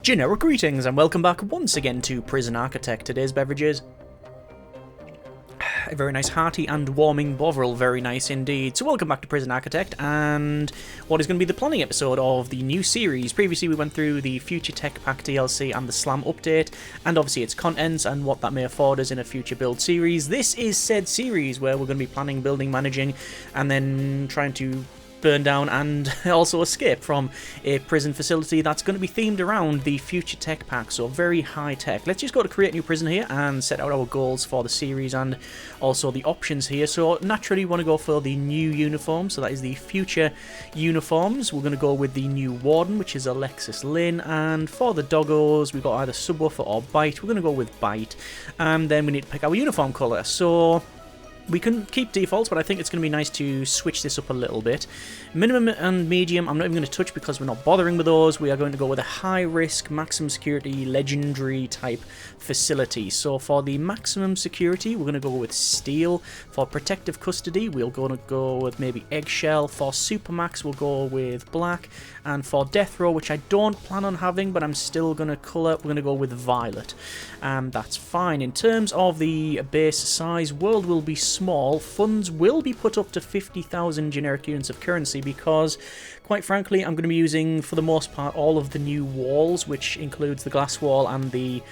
Generic greetings and welcome back once again to Prison Architect. Today's beverages. A very nice hearty and warming Bovril, very nice indeed. So welcome back to Prison Architect and what is going to be the planning episode of the new series. Previously we went through the Future Tech Pack DLC and the Slam update and obviously its contents and what that may afford us in a future build series. This is said series where we're going to be planning, building, managing and then trying to burn down and also escape from a prison facility that's going to be themed around the Future Tech Pack, so very high tech. Let's just go to create new prison here and set out our goals for the series and also the options here. So naturally we want to go for the new uniform, so that is the future uniforms. We're going to go with the new warden, which is Alexis Lynn, and for the doggos we've got either subwoofer or bite. We're going to go with bite, and then we need to pick our uniform colour. So we can keep defaults, but I think it's going to be nice to switch this up a little bit. Minimum and medium, I'm not even going to touch because we're not bothering with those. We are going to go with a high-risk, maximum security, legendary type facility. So for the maximum security, we're going to go with steel. For protective custody, we're going to go with maybe eggshell. For supermax, we'll go with black. And for death row, which I don't plan on having, but I'm still going to colour, we're going to go with violet. That's fine. In terms of the base size, world will be small. Funds will be put up to 50,000 generic units of currency because, quite frankly, I'm going to be using, for the most part, all of the new walls, which includes the glass wall and the...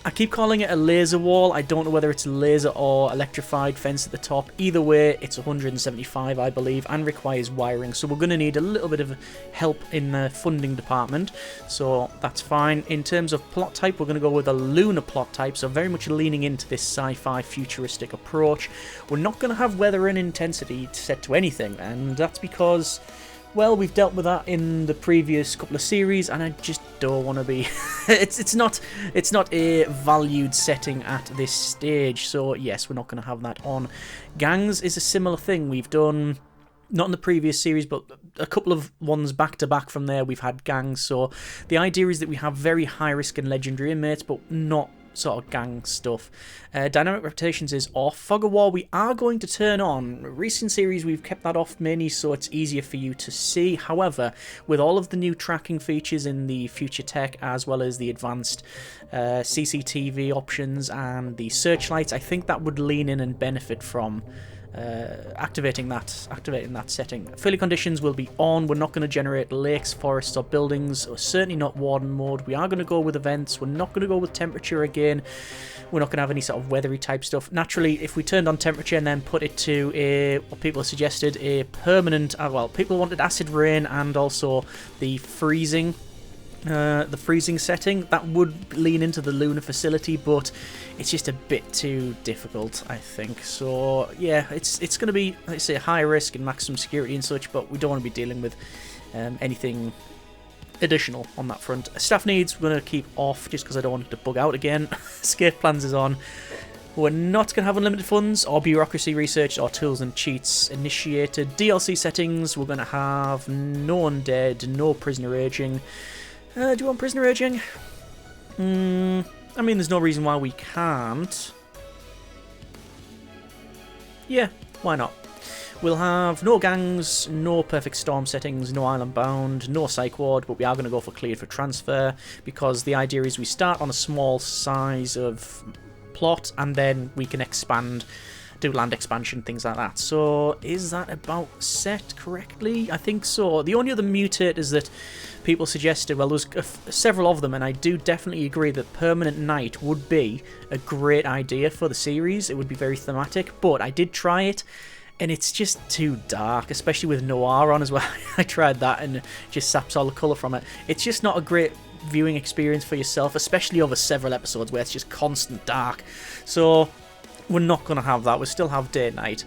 I keep calling it a laser wall. I don't know whether it's laser or electrified fence at the top. Either way, it's 175, I believe, and requires wiring. So we're going to need a little bit of help in the funding department. So that's fine. In terms of plot type, we're going to go with a lunar plot type. So very much leaning into this sci-fi futuristic approach. We're not going to have weather and intensity set to anything. And that's because, well, we've dealt with that in the previous couple of series, and I just don't want to be... it's not a valued setting at this stage, so yes, we're not going to have that on. Gangs is a similar thing. We've done, not in the previous series, but a couple of ones back to back from there, we've had gangs, so the idea is that we have very high risk and legendary inmates, but not sort of gang stuff. Dynamic reputations is off. Fog of War we are going to turn on. Recent series we've kept that off mainly so it's easier for you to see. However, with all of the new tracking features in the Future Tech as well as the advanced CCTV options and the searchlights, I think that would lean in and benefit from activating that setting. Failure conditions will be on. We're not going to generate lakes, forests or buildings. We're certainly not warden mode. We are going to go with events. We're not going to go with temperature again. We're not going to have any sort of weathery type stuff. Naturally, if we turned on temperature and then put it to a, what people have suggested, a permanent, well, people wanted acid rain and also the freezing setting, that would lean into the lunar facility, but it's just a bit too difficult, I think. So yeah, it's going to be, let's say, high risk and maximum security and such, but we don't want to be dealing with anything additional on that front. Staff needs we're going to keep off just because I don't want it to bug out again. Escape plans is on. We're not going to have unlimited funds or bureaucracy research or tools and cheats initiated. DLC settings, we're going to have no undead, no prisoner aging. Do you want prisoner aging? I mean, there's no reason why we can't. Yeah, why not? We'll have no gangs, no perfect storm settings, no island bound, no psych ward, but we are going to go for cleared for transfer because the idea is we start on a small size of plot and then we can expand, do land expansion, things like that. So is that about set correctly? I think so. The only other mutators that people suggested, well, there's several of them, and I do definitely agree that permanent night would be a great idea for the series. It would be very thematic, but I did try it and it's just too dark, especially with noir on as well. I tried that and it just saps all the colour from it. It's just not a great viewing experience for yourself, especially over several episodes where it's just constant dark. So we're not going to have that. We'll still have day and night.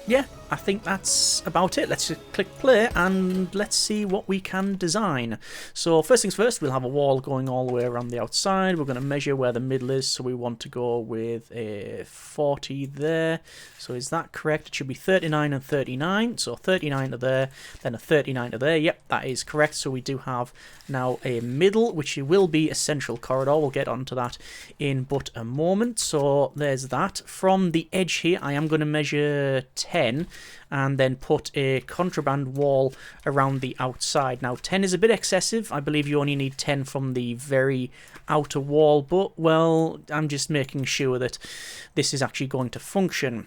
Yeah, I think that's about it. Let's just click play and let's see what we can design. So first things first, we'll have a wall going all the way around the outside. We're going to measure where the middle is, so we want to go with a 40 there. So is that correct? It should be 39 and 39. So 39 to there, then a 39 to there. Yep, that is correct. So we do have now a middle, which will be a central corridor. We'll get onto that in but a moment. So there's that. From the edge here, I am going to measure 10. and then put a contraband wall around the outside. Now 10 is a bit excessive. I believe you only need 10 from the very outer wall, but well, I'm just making sure that this is actually going to function.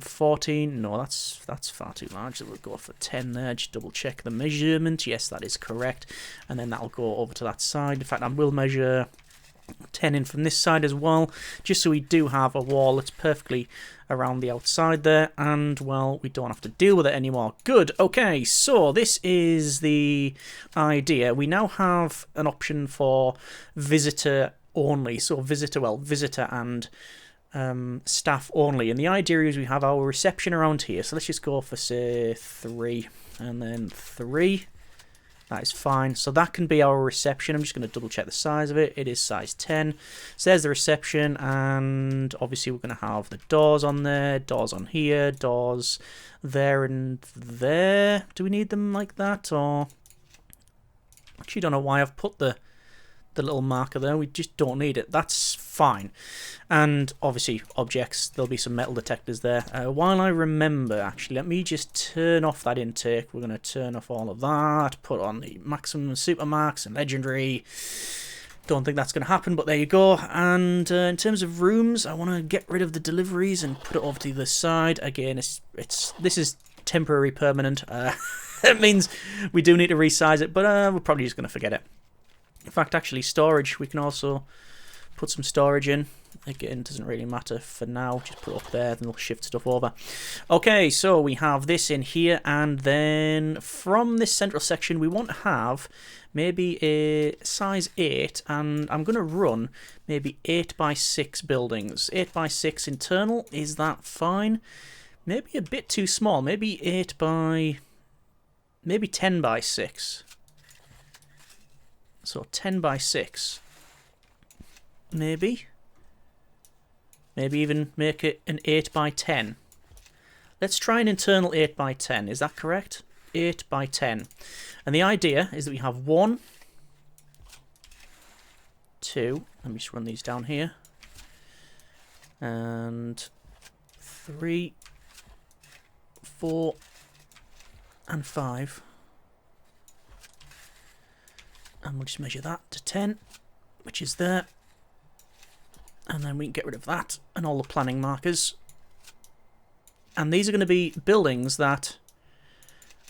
14, no, that's far too large. So we'll go for 10 there. Just double check the measurement. Yes, that is correct. And then that'll go over to that side. In fact, I will measure 10 in from this side as well, just so we do have a wall that's perfectly around the outside there, and well, we don't have to deal with it anymore. Good. Okay, so this is the idea. We now have an option for visitor only, so visitor and staff only, and the idea is we have our reception around here. So let's just go for, say, 3 and then 3. That is fine. So that can be our reception. I'm just going to double check the size of it. It is size 10. So there's the reception, and obviously we're going to have the doors on there, doors on here, doors there and there. Do we need them like that? Or actually, don't know why I've put the little marker there. We just don't need it. That's fine. And obviously objects, there'll be some metal detectors there. While I remember, actually, let me just turn off that intake. We're going to turn off all of that, put on the maximum, supermax and legendary. Don't think that's going to happen, but there you go. And in terms of rooms, I want to get rid of the deliveries and put it over to the side. Again, this is temporary permanent. It means we do need to resize it, but we're probably just going to forget it. In fact, actually, storage, we can also put some storage in. Again, doesn't really matter for now. Just put it up there, then we'll shift stuff over. Okay, so we have this in here, and then from this central section, we want to have maybe a size 8, and I'm going to run maybe 8x6 buildings. 8x6 internal, is that fine? Maybe a bit too small. Maybe 10x6. So 10x6. Maybe even make it an 8x10. Let's try an internal 8x10. Is that correct? 8x10. And the idea is that we have 1, 2. Let me just run these down here. And 3, 4, and 5. And we'll just measure that to 10, which is there. And then we can get rid of that and all the planning markers. And these are going to be buildings that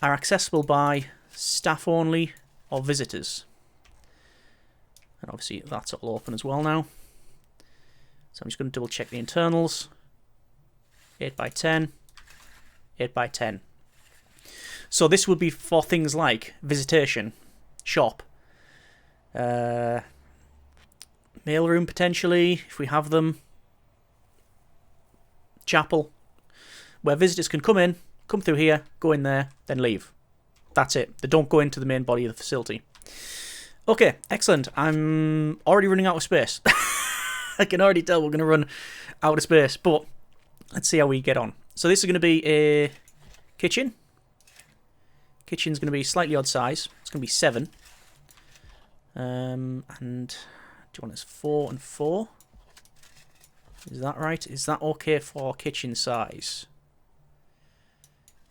are accessible by staff only or visitors. And obviously that's all open as well now. So I'm just going to double check the internals. 8x10, 8x10. So this would be for things like visitation, shop, mailroom potentially, if we have them, chapel, where visitors can come in, come through here, go in there, then leave. That's it. They don't go into the main body of the facility. Okay, excellent. I'm already running out of space. I can already tell we're going to run out of space, but let's see how we get on. So this is going to be a kitchen. Kitchen's going to be slightly odd size. It's going to be 7. And do you want this 4 and 4? Is that right? Is that okay for kitchen size?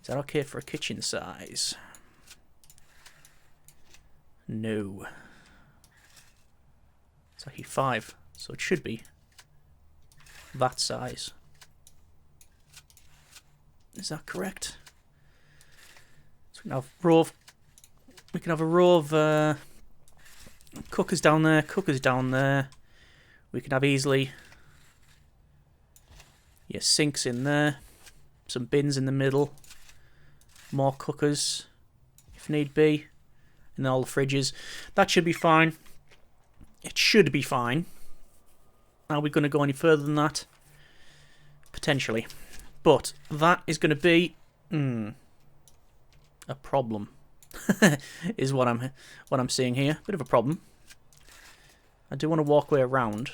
Is that okay for a kitchen size? No. It's actually 5, so it should be that size. Is that correct? So we can have a row of cookers down there, cookers down there. We can have easily sinks in there, some bins in the middle, more cookers if need be, and then all the fridges. That should be fine. It should be fine. Are we going to go any further than that? Potentially. But that is going to be a problem. Is what I'm seeing here. Bit of a problem. I do want a walkway around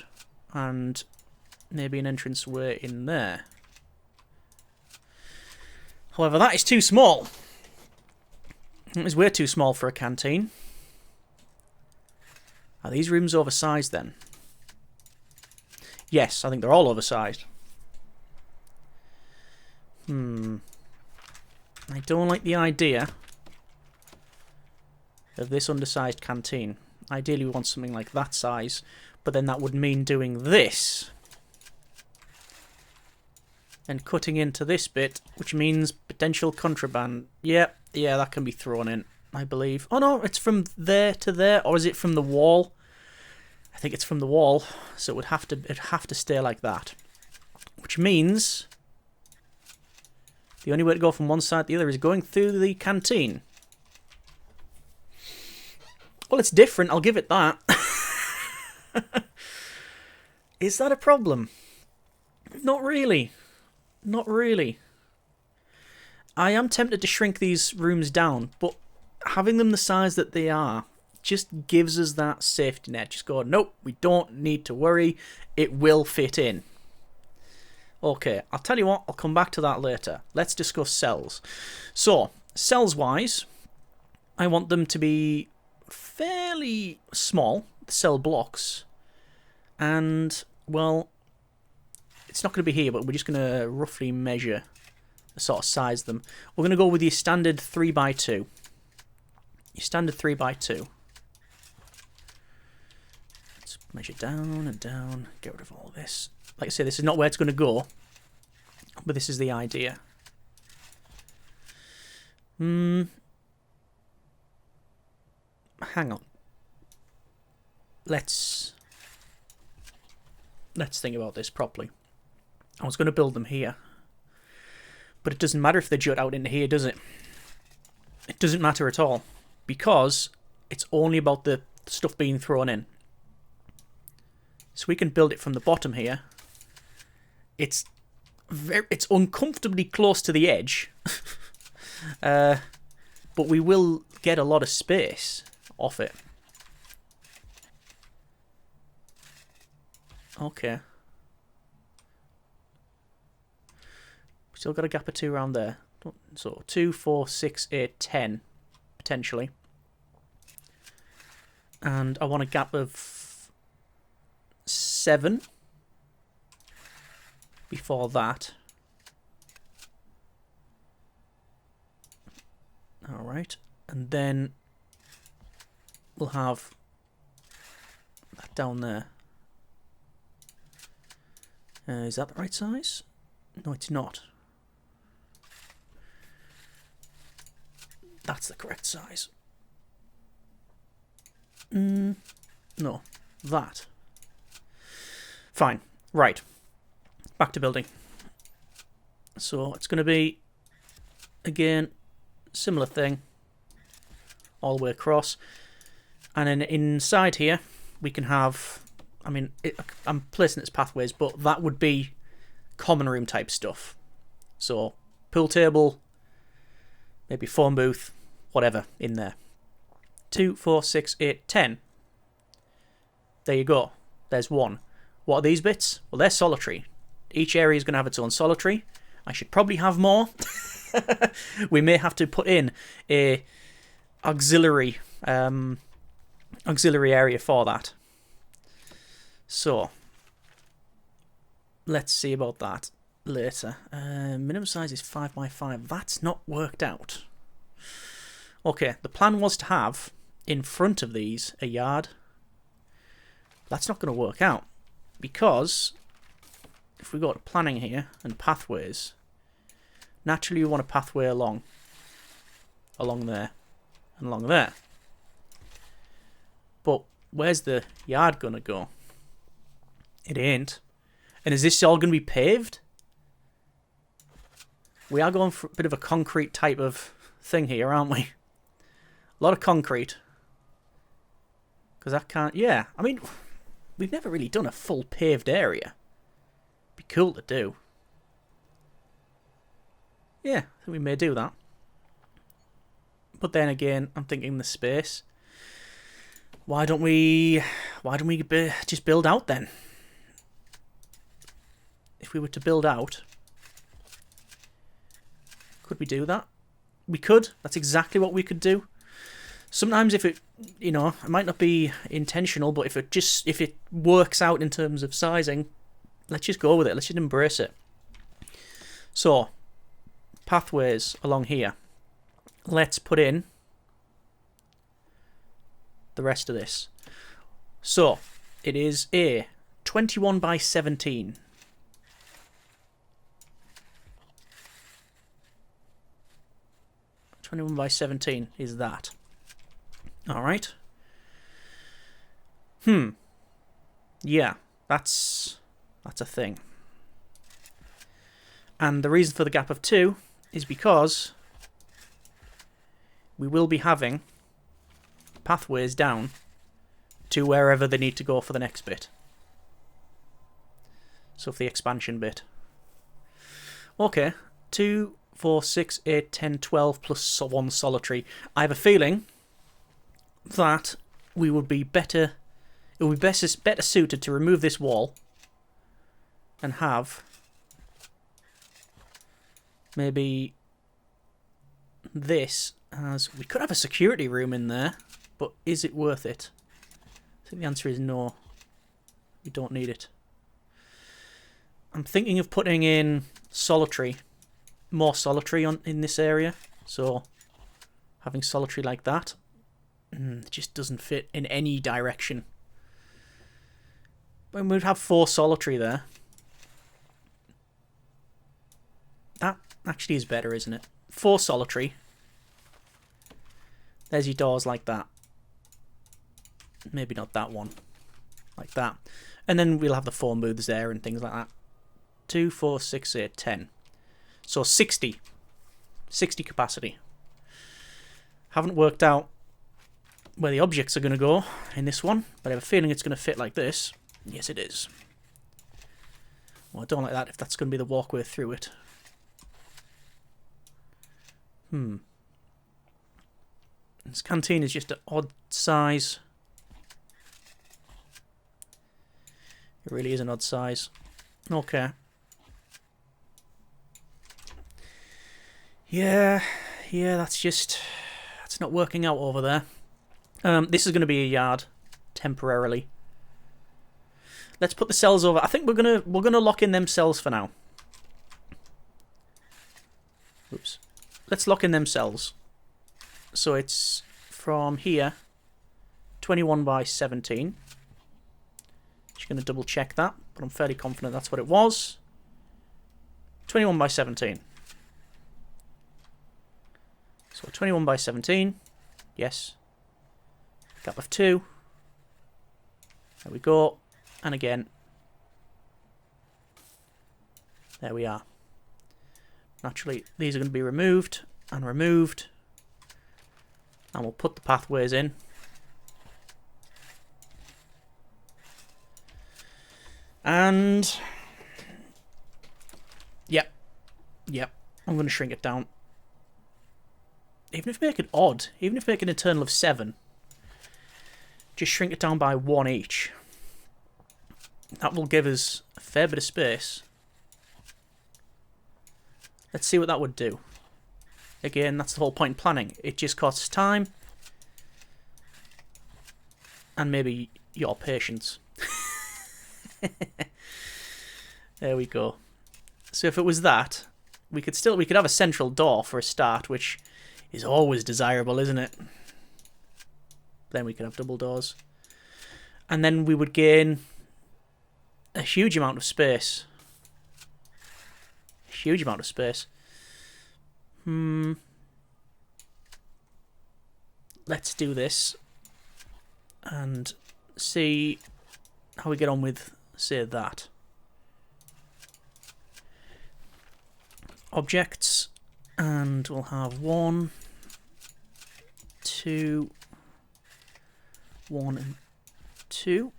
and maybe an entrance way in there. However, that is too small. It is way too small for a canteen. Are these rooms oversized then? Yes, I think they're all oversized. I don't like the idea of this undersized canteen. Ideally we want something like that size, but then that would mean doing this and cutting into this bit, which means potential contraband. Yeah, that can be thrown in, I believe. Oh no, it's from there to there, or is it from the wall? I think it's from the wall, so it'd have to stay like that. Which means the only way to go from one side to the other is going through the canteen. Well, it's different, I'll give it that. Is that a problem? Not really. Not really. I am tempted to shrink these rooms down, but having them the size that they are just gives us that safety net. Just go, nope, we don't need to worry. It will fit in. Okay, I'll tell you what, I'll come back to that later. Let's discuss cells. So, cells-wise, I want them to be fairly small, cell blocks. And, well, it's not going to be here, but we're just going to roughly measure, sort of size them. We're going to go with your standard 3x2. Your standard 3x2. Let's measure down and down, get rid of all this. Like I say, this is not where it's going to go, but this is the idea. Hang on. Let's think about this properly. I was going to build them here, but it doesn't matter if they jut out into here, does it? It doesn't matter at all, because it's only about the stuff being thrown in. So we can build it from the bottom here. It's uncomfortably close to the edge, but we will get a lot of space off it. Okay. Still got a gap of 2 around there. So 2, 4, 6, 8, 10, potentially. And I want a gap of 7 before that. Alright. And then we'll have that down there. Is that the right size? No, it's not. That's the correct size. No, that. Fine. Right. Back to building. So it's going to be, again, similar thing. All the way across. And then inside here, we can have, I mean, I'm placing it as pathways, but that would be common room type stuff. So, pool table, maybe phone booth, whatever, in there. 2, 4, 6, 8, 10. There you go. There's one. What are these bits? Well, they're solitary. Each area is going to have its own solitary. I should probably have more. We may have to put in a auxiliary area for that. So, let's see about that later. Minimum size is 5x5. That's not worked out. Okay, the plan was to have in front of these a yard. That's not going to work out, because if we go to planning here and pathways, naturally you want a pathway along there and along there. But where's the yard going to go? It ain't. And is this all going to be paved? We are going for a bit of a concrete type of thing here, aren't we? A lot of concrete. Because that can't... Yeah, I mean, we've never really done a full paved area. Be cool to do. Yeah, I think we may do that. But then again, I'm thinking the space. Why don't we just build out then? If we were to build out, could we do that? We could. That's exactly what we could do. Sometimes if it, you know, it might not be intentional, but if it works out in terms of sizing, let's just go with it. Let's just embrace it. So, pathways along here. let's put in the rest of this. So, it is a 21 by 17. 21 by 17 is that. Alright. Yeah, that's a thing. And the reason for the gap of 2 is because we will be having pathways down to wherever they need to go for the next bit. So for the expansion bit. Okay, 2, 4, 6, 8, 10, 12 plus 1 solitary. I have a feeling that we would be better... It would be better suited to remove this wall and have maybe this as... We could have a security room in there, but is it worth it? I think the answer is no. We don't need it. I'm thinking of putting in solitary, more solitary in this area. So having solitary like that, it just doesn't fit in any direction. When we'd have 4 solitary there, that actually is better, isn't it? 4 solitary. There's your doors like that. Maybe not that one. Like that. And then we'll have the 4 booths there and things like that. 2, 4, 6, 8, 10. So 60. 60 capacity. Haven't worked out where the objects are going to go in this one, but I have a feeling it's going to fit like this. Yes, it is. Well, I don't like that if that's going to be the walkway through it. This canteen is just an odd size. It really is an odd size. Okay. Yeah, that's not working out over there. This is going to be a yard temporarily. Let's put the cells over. I think we're gonna lock in them cells for now. Oops. Let's lock in them cells. So it's from here, 21 by 17. Just going to double check that, but I'm fairly confident that's what it was. 21 by 17. So 21 by 17. Yes. Gap of 2. There we go. And again. There we are. Naturally, these are going to be removed and removed. And we'll put the pathways in. And... Yep. I'm going to shrink it down. Even if we make it odd, even if we make an internal of 7, just shrink it down by 1 each. That will give us a fair bit of space. Let's see what that would do. Again, that's the whole point in planning. It just costs time. And maybe your patience. There we go. So if it was that, we could have a central door for a start, which is always desirable, isn't it? Then we could have double doors. And then we would gain a huge amount of space. Huge amount of space. Let's do this and see how we get on with, say, that. Objects, and we'll have 1, 2, 1 and 2.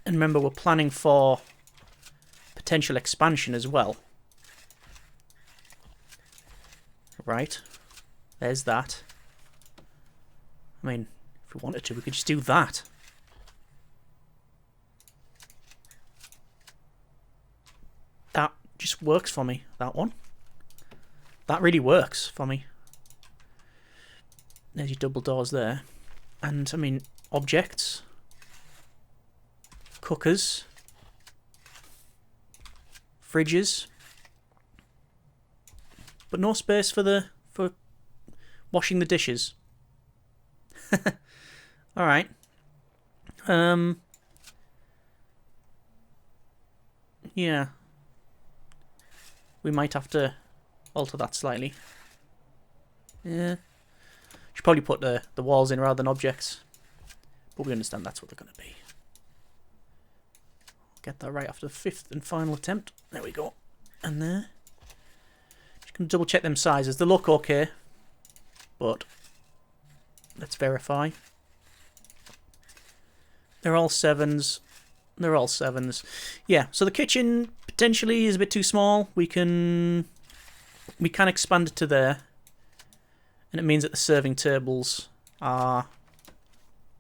And remember, we're planning for potential expansion as well. Right. There's that. I mean, if we wanted to, we could just do that. That just works for me, that one. That really works for me. There's your double doors there. And, I mean, objects. Cookers. Fridges. But no space for Washing the dishes. Alright. Yeah. We might have to alter that slightly. Yeah. Should probably put the walls in rather than objects. But we understand that's what they're going to be. Get that right after the 5th and final attempt. There we go. And there. Just going to double check them sizes. They look okay. But let's verify. They're all 7s. They're all 7s. Yeah, so the kitchen potentially is a bit too small. We can expand it to there. And it means that the serving tables are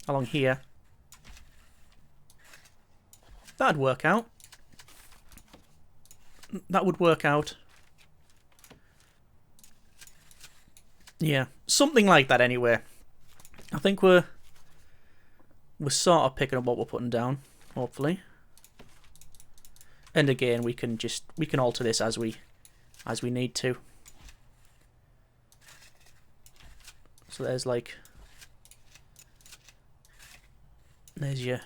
along here. That'd work out. That would work out. Yeah, something like that anyway. I think we're sort of picking up what we're putting down, hopefully. And again, we can alter this as we need to. So there's your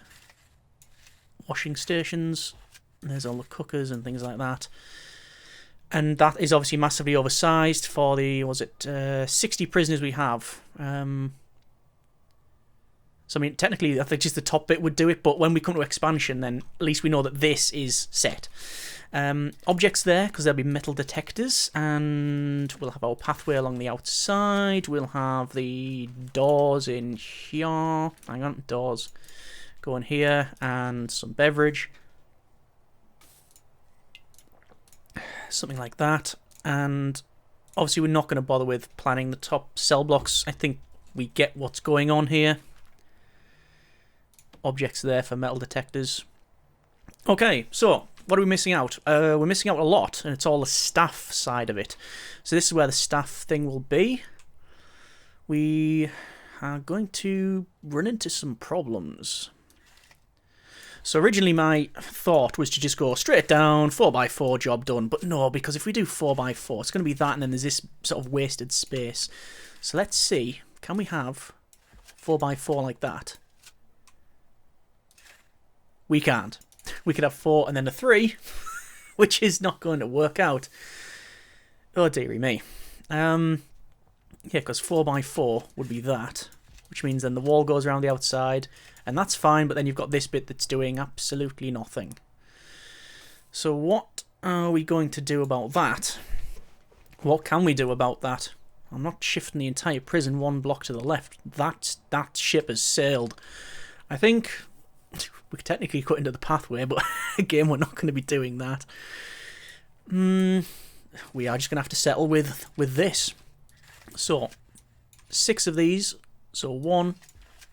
washing stations. And there's all the cookers and things like that. And that is obviously massively oversized for the 60 prisoners we have. So I mean, technically, I think just the top bit would do it, but when we come to expansion, then at least we know that this is set. Objects there, because there'll be metal detectors, and we'll have our pathway along the outside. We'll have the doors in here. Hang on, doors go in here, and some beverage. Something like that. And obviously, we're not going to bother with planning the top cell blocks. I think we get what's going on here. Objects there for metal detectors. Okay, so what are we missing out? We're missing out a lot, and it's all the staff side of it. So this is where the staff thing will be. We are going to run into some problems. So originally my thought was to just go straight down, 4x4, job done. But no, because if we do 4x4, it's going to be that, and then there's this sort of wasted space. So let's see, can we have 4x4 like that? We can't. We could have 4 and then a 3, which is not going to work out. Oh, dearie me. Yeah, because 4x4 would be that, which means then the wall goes around the outside, and that's fine, but then you've got this bit that's doing absolutely nothing. So what are we going to do about that? What can we do about that? I'm not shifting the entire prison one block to the left. That ship has sailed. I think we could technically cut into the pathway, but again, we're not going to be doing that. We are just going to have to settle with this. So, 6 of these. So 1,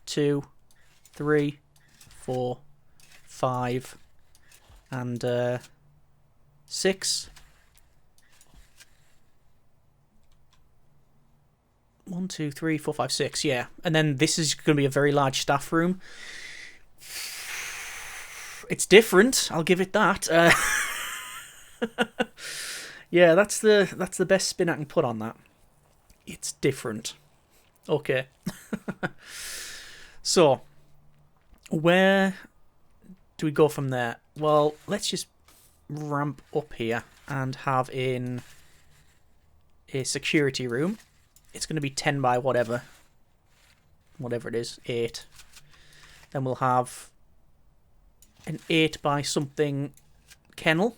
2, 3, 4, 5, and 6. 1, 2, 3, 4, 5, 6. Yeah, and then this is going to be a very large staff room. It's different, I'll give it that. Yeah, that's the best spin I can put on that. It's different. Okay. So, where do we go from there? Well, let's just ramp up here and have in a security room. It's going to be 10 by whatever it is, 8. Then we'll have an 8 by something kennel,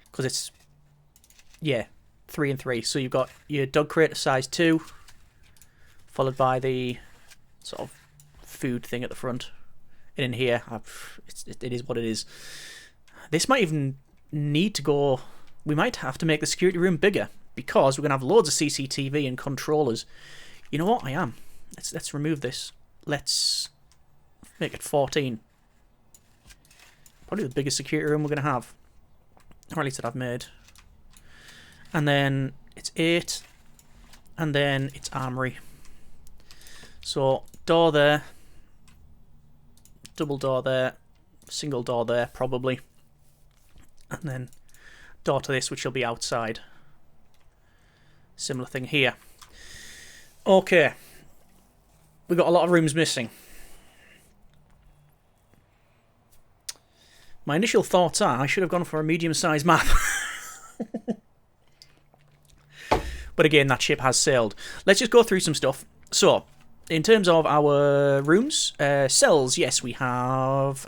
because it's, yeah, 3 and 3. So you've got your dog crate of size 2, followed by the sort of food thing at the front. And in here, it is what it is. This might even need to go, we might have to make the security room bigger, because we're going to have loads of CCTV and controllers. You know what? I am. Let's remove this. Let's make it 14. Probably the biggest security room we're going to have. Or at least that I've made. And then it's 8. And then it's armory. So, door there. Double door there. Single door there, probably. And then door to this, which will be outside. Similar thing here. Okay. We've got a lot of rooms missing. My initial thoughts are I should have gone for a medium-sized map. But again, that ship has sailed. Let's just go through some stuff. So, in terms of our rooms, cells, yes, we have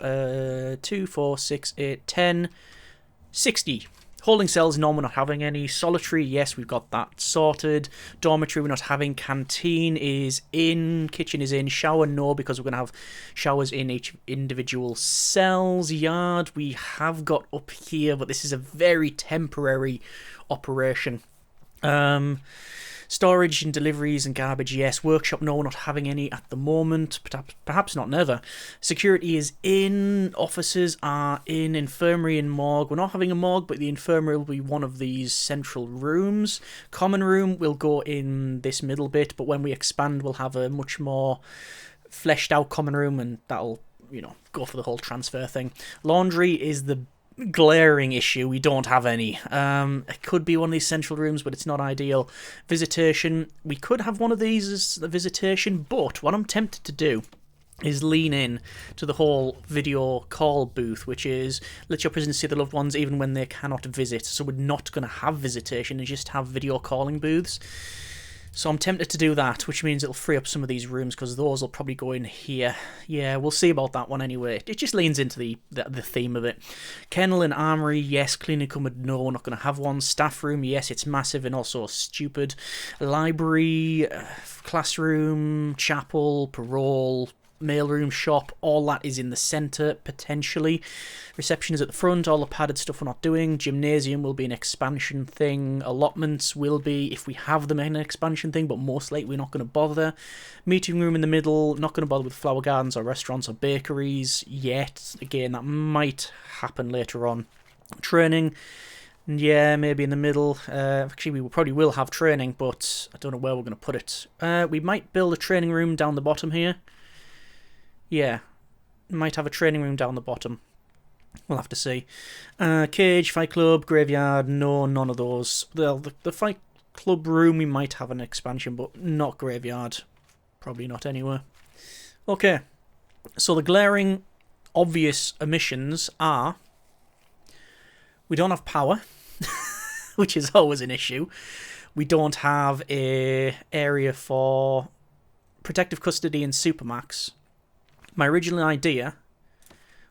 2, 4, 6, 8, 10, 60. Holding cells, no, we're not having any. Solitary, yes, we've got that sorted. Dormitory, we're not having. Canteen is in. Kitchen is in. Shower, no, because we're going to have showers in each individual cells. Yard, we have got up here, but this is a very temporary operation. Storage and deliveries and garbage, yes. Workshop, no, we're not having any at the moment. Perhaps not never. Security is in. Officers are in. Infirmary and morgue. We're not having a morgue, but the infirmary will be one of these central rooms. Common room will go in this middle bit, but when we expand, we'll have a much more fleshed out common room, and that'll, go for the whole transfer thing. Laundry is the glaring issue. We don't have any. It could be one of these central rooms, but it's not ideal. Visitation, we could have one of these as the visitation, but what I'm tempted to do is lean in to the whole video call booth, which is let your prisoners see their loved ones even when they cannot visit. So we're not going to have visitation and just have video calling booths. So I'm tempted to do that, which means it'll free up some of these rooms, because those will probably go in here. Yeah, we'll see about that one anyway. It just leans into the theme of it. Kennel and armory, yes. Cleaning cupboard, no, we're not going to have one. Staff room, yes, it's massive and also stupid. Library, classroom, chapel, parole, mailroom, shop, all that is in the centre, potentially. Reception is at the front, all the padded stuff we're not doing. Gymnasium will be an expansion thing. Allotments will be, if we have them, an expansion thing, but most likely we're not going to bother. Meeting room in the middle, not going to bother with flower gardens or restaurants or bakeries yet. Again, that might happen later on. Training, yeah, maybe in the middle. Actually, we probably will have training, but I don't know where we're going to put it. We might build a training room down the bottom here. Yeah, might have a training room down the bottom. We'll have to see. Cage, fight club, graveyard, no, none of those. The fight club room, we might have an expansion, but not graveyard. Probably not anywhere. Okay, so the glaring, obvious omissions are we don't have power, which is always an issue. We don't have a area for protective custody and supermax. My original idea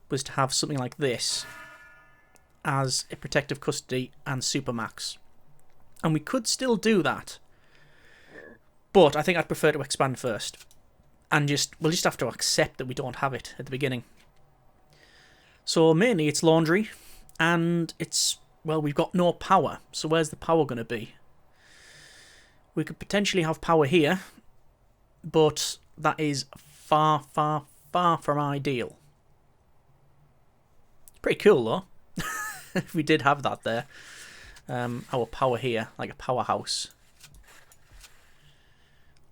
was to have something like this as a protective custody and supermax. And we could still do that. But I think I'd prefer to expand first. And we'll just have to accept that we don't have it at the beginning. So mainly it's laundry. And it's, well, we've got no power. So where's the power going to be? We could potentially have power here. But that is far, far, far from ideal. Pretty cool though. If we did have that there. Our power here, like a powerhouse.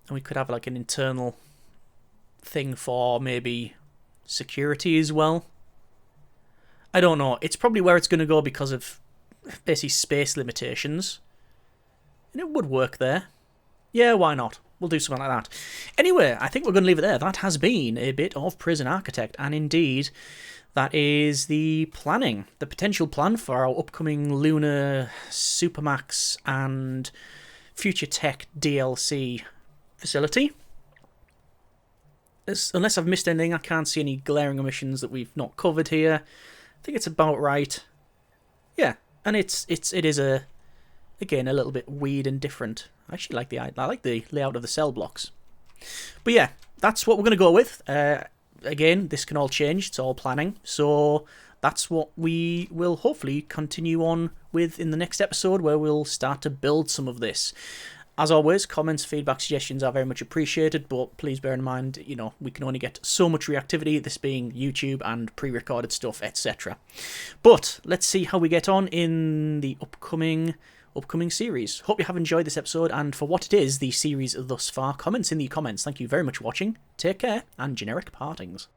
And we could have like an internal thing for maybe security as well. I don't know. It's probably where it's going to go because of basically space limitations. And it would work there. Yeah, why not? We'll do something like that. Anyway, I think we're going to leave it there. That has been a bit of Prison Architect, and indeed, that is the planning, the potential plan for our upcoming Lunar, Supermax, and Future Tech DLC facility. Unless I've missed anything, I can't see any glaring omissions that we've not covered here. I think it's about right. Yeah, and it is again a little bit weird and different. I actually like the layout of the cell blocks. But yeah, that's what we're going to go with. Again, this can all change. It's all planning. So that's what we will hopefully continue on with in the next episode, where we'll start to build some of this. As always, comments, feedback, suggestions are very much appreciated, but please bear in mind, we can only get so much reactivity, this being YouTube and pre-recorded stuff, etc. But let's see how we get on in the upcoming series. Hope you have enjoyed this episode, and for what it is, the series thus far, comments in the comments. Thank you very much for watching. Take care, and generic partings.